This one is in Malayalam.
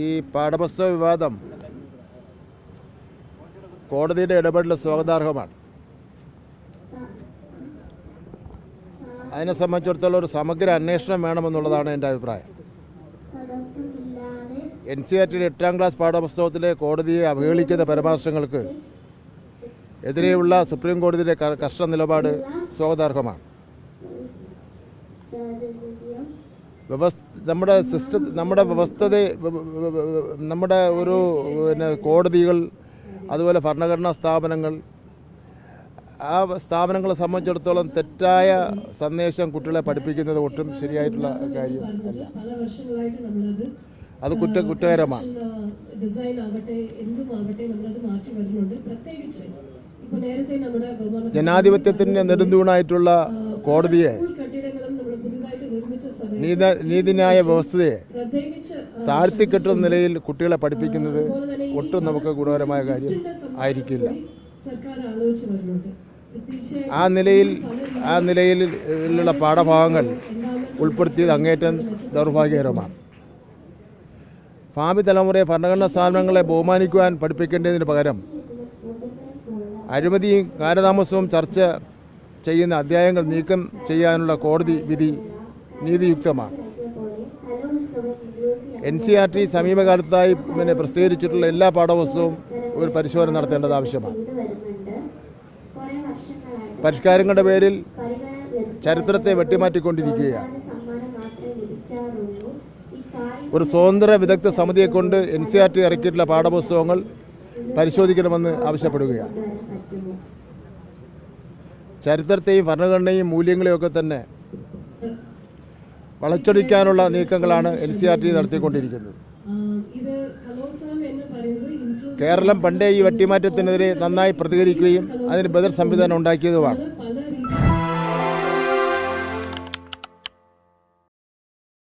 ഈ പാഠപുസ്തക വിവാദം കോടതിയുടെ ഇടപെടൽ സ്വാഗതാർഹമാണ്. അതിനെ സംബന്ധിച്ചിടത്തോളം ഒരു സമഗ്ര അന്വേഷണം വേണമെന്നുള്ളതാണ് എൻ്റെ അഭിപ്രായം. NCERTയുടെ 8ാം ക്ലാസ് പാഠപുസ്തകത്തിലെ കോടതിയെ അവഹേളിക്കുന്ന പരാമർശങ്ങൾക്ക് എതിരെയുള്ള സുപ്രീം കോടതിയുടെ കർശന നിലപാട് സ്വാഗതാർഹമാണ്. നമ്മുടെ നമ്മുടെ ഒരു കോടതികൾ, അതുപോലെ ഭരണഘടനാ സ്ഥാപനങ്ങൾ, ആ സ്ഥാപനങ്ങളെ സംബന്ധിച്ചിടത്തോളം തെറ്റായ സന്ദേശം കുട്ടികളെ പഠിപ്പിക്കുന്നത് ഒട്ടും ശരിയായിട്ടുള്ള കാര്യം അല്ല. അത് കുറ്റകരമാണ്. ജനാധിപത്യത്തിന് നെടുന്തൂണായിട്ടുള്ള കോടതിയെ, നീതിന്യായ വ്യവസ്ഥയെ താഴ്ത്തിക്കെട്ടുന്ന നിലയിൽ കുട്ടികളെ പഠിപ്പിക്കുന്നത് ഒട്ടും നമുക്ക് ഗുണകരമായ കാര്യം ആയിരിക്കില്ല. ആ നിലയിലുള്ള പാഠഭാഗങ്ങൾ ഉൾപ്പെടുത്തിയത് അങ്ങേറ്റം ദൗർഭാഗ്യകരമാണ്. ഭാവി തലമുറയെ ഭരണഘടനാ സ്ഥാപനങ്ങളെ ബഹുമാനിക്കുവാൻ പഠിപ്പിക്കേണ്ടതിന് പകരം അഴിമതിയും കാലതാമസവും ചർച്ച ചെയ്യുന്ന അധ്യായങ്ങൾ നീക്കം ചെയ്യാനുള്ള കോടതി വിധി നീതിയുക്തമാണ്. NCERT സമീപകാലത്തായി പ്രസിദ്ധീകരിച്ചിട്ടുള്ള എല്ലാ പാഠപുസ്തകവും ഒരു പരിശോധന നടത്തേണ്ടത് ആവശ്യമാണ്. പരിഷ്കാരങ്ങളുടെ പേരിൽ ചരിത്രത്തെ വെട്ടിമാറ്റിക്കൊണ്ടിരിക്കുകയാണ്. ഒരു സ്വതന്ത്ര വിദഗ്ധ സമിതിയെ കൊണ്ട് NCERT ഇറക്കിയിട്ടുള്ള പാഠപുസ്തകങ്ങൾ പരിശോധിക്കണമെന്ന് ആവശ്യപ്പെടുകയാണ്. ചരിത്രത്തെയും ഭരണഘടനയും മൂല്യങ്ങളെയൊക്കെ തന്നെ വളച്ചൊടിക്കാനുള്ള നീക്കങ്ങളാണ് NCERT നടത്തിക്കൊണ്ടിരിക്കുന്നത്. കേരളം പണ്ടേ ഈ വെട്ടിമാറ്റത്തിനെതിരെ നന്നായി പ്രതികരിക്കുകയും അതിന് ബദൽ സംവിധാനം ഉണ്ടാക്കിയതുമാണ്.